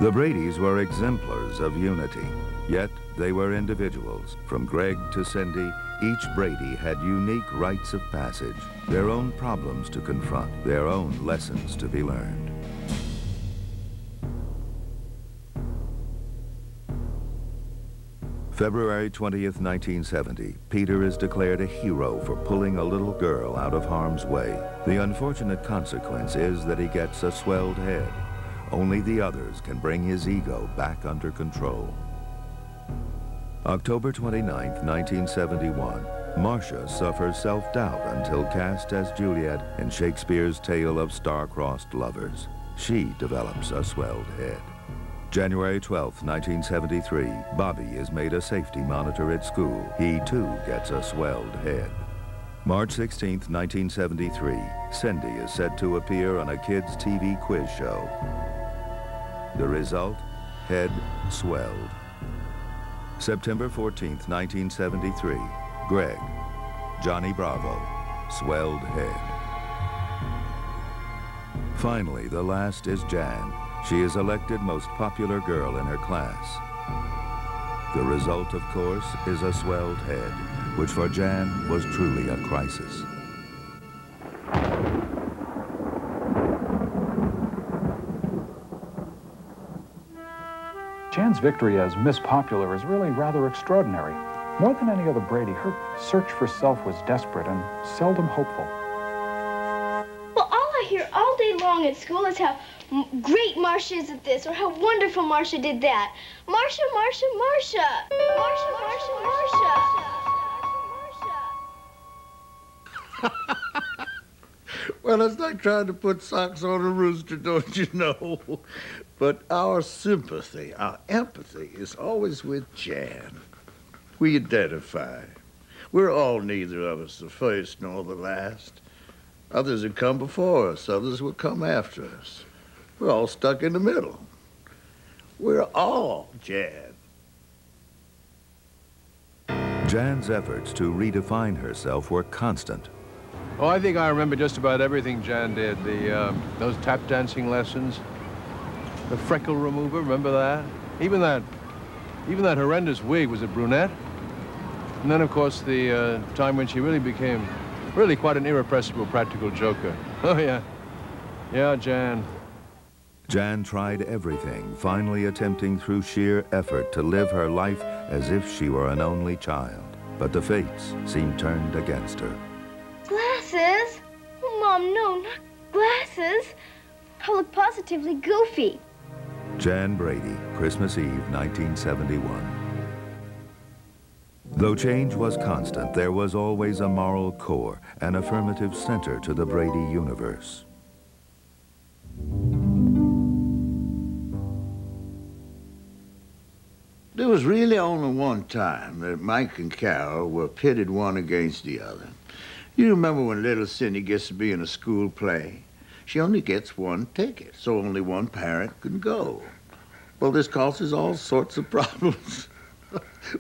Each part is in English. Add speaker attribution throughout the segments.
Speaker 1: The Bradys were exemplars of unity, yet they were individuals. From Greg to Cindy, each Brady had unique rites of passage, their own problems to confront, their own lessons to be learned. February 20th, 1970, Peter is declared a hero for pulling a little girl out of harm's way. The unfortunate consequence is that he gets a swelled head. Only the others can bring his ego back under control. October 29th, 1971, Marcia suffers self-doubt until cast as Juliet in Shakespeare's tale of star-crossed lovers. She develops a swelled head. January 12th, 1973, Bobby is made a safety monitor at school. He, too, gets a swelled head. March 16th, 1973, Cindy is set to appear on a kids' TV quiz show. The result? Head swelled. September 14th, 1973, Greg, Johnny Bravo, swelled head. Finally, the last is Jan. She is elected most popular girl in her class. The result, of course, is a swelled head, which for Jan was truly a crisis.
Speaker 2: Jan's victory as Miss Popular is really rather extraordinary. More than any other Brady, her search for self was desperate and seldom hopeful.
Speaker 3: Well, all I hear all day long at school is how great Marcia is at this, or how wonderful Marcia did that. Marcia, Marcia, Marcia. Marcia, Marcia, Marcia.
Speaker 4: Well, it's like trying to put socks on a rooster, don't you know? But our sympathy, our empathy is always with Jan. We identify. We're all neither of us the first nor the last. Others have come before us, others will come after us. We're all stuck in the middle. We're all Jan.
Speaker 1: Jan's efforts to redefine herself were constant.
Speaker 5: Oh, I think I remember just about everything Jan did. Those tap dancing lessons, the freckle remover, remember that? Even that horrendous wig, was it brunette? And then, of course, the time when she really became quite an irrepressible practical joker. Oh, yeah. Yeah, Jan.
Speaker 1: Jan tried everything, finally attempting through sheer effort to live her life as if she were an only child. But the fates seemed turned against her.
Speaker 3: Glasses? Oh, Mom, no, not glasses. I look positively goofy.
Speaker 1: Jan Brady, Christmas Eve, 1971. Though change was constant, there was always a moral core, an affirmative center to the Brady universe.
Speaker 4: There was really only one time that Mike and Carol were pitted one against the other. You remember when little Cindy gets to be in a school play? She only gets one ticket, so only one parent can go. Well, this causes all sorts of problems.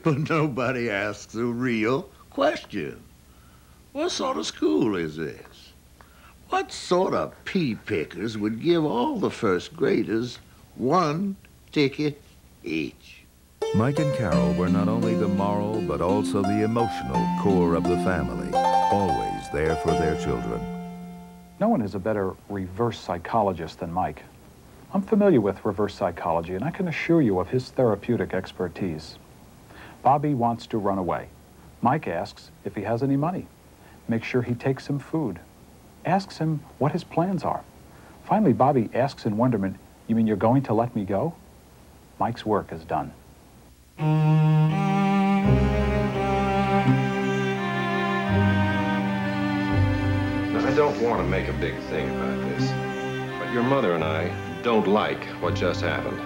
Speaker 4: But nobody asks a real question. What sort of school is this? What sort of pea pickers would give all the first graders one ticket each?
Speaker 1: Mike and Carol were not only the moral, but also the emotional core of the family, always there for their children.
Speaker 2: No one is a better reverse psychologist than Mike. I'm familiar with reverse psychology, and I can assure you of his therapeutic expertise. Bobby wants to run away. Mike asks if he has any money. Makes sure he takes some food. Asks him what his plans are. Finally, Bobby asks in wonderment, "You mean you're going to let me go?" Mike's work is done.
Speaker 6: Now, I don't want to make a big thing about this, but your mother and I don't like what just happened.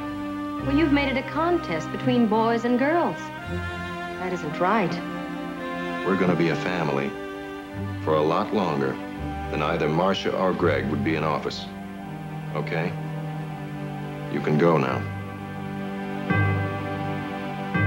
Speaker 7: Well, you've made it a contest between boys and girls. That isn't right.
Speaker 6: We're going to be a family for a lot longer than either Marcia or Greg would be in office. Okay? You can go now.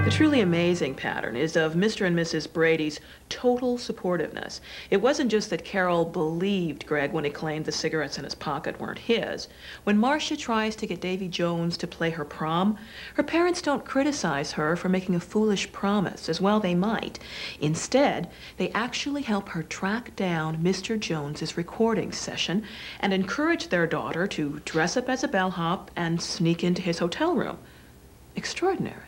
Speaker 8: The truly amazing pattern is of Mr. and Mrs. Brady's total supportiveness. It wasn't just that Carol believed Greg when he claimed the cigarettes in his pocket weren't his. When Marcia tries to get Davy Jones to play her prom, her parents don't criticize her for making a foolish promise, as well they might. Instead, they actually help her track down Mr. Jones's recording session and encourage their daughter to dress up as a bellhop and sneak into his hotel room. Extraordinary.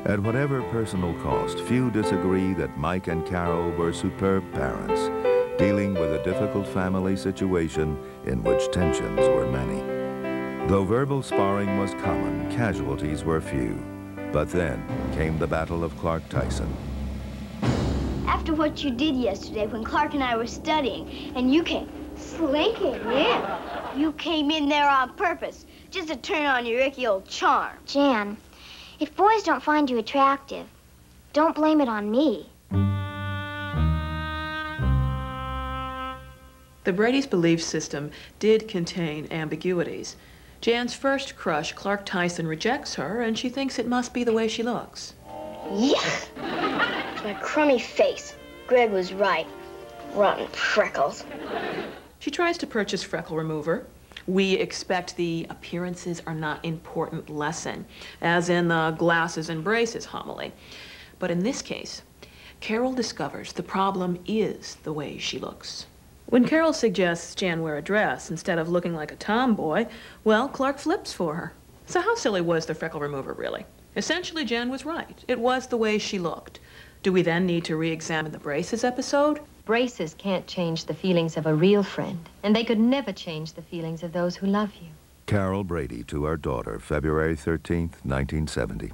Speaker 1: At whatever personal cost, few disagree that Mike and Carol were superb parents, dealing with a difficult family situation in which tensions were many. Though verbal sparring was common, casualties were few. But then came the Battle of Clark Tyson.
Speaker 3: After what you did yesterday when Clark and I were studying, and you came slinking in. You came in there on purpose, just to turn on your icky old charm.
Speaker 9: Jan, if boys don't find you attractive, don't blame it on me.
Speaker 8: The Brady's belief system did contain ambiguities. Jan's first crush, Clark Tyson, rejects her, and she thinks it must be the way she looks.
Speaker 3: Yuck! It's my crummy face. Greg was right. Rotten freckles.
Speaker 8: She tries to purchase freckle remover. We expect the appearances are not important lesson, as in the glasses and braces homily. But in this case, Carol discovers the problem is the way she looks. When Carol suggests Jan wear a dress instead of looking like a tomboy, well, Clark flips for her. So how silly was the freckle remover, really? Essentially, Jan was right. It was the way she looked. Do we then need to re-examine the braces episode?
Speaker 7: Braces can't change the feelings of a real friend, and they could never change the feelings of those who love you.
Speaker 1: Carol Brady to her daughter, February 13th, 1970.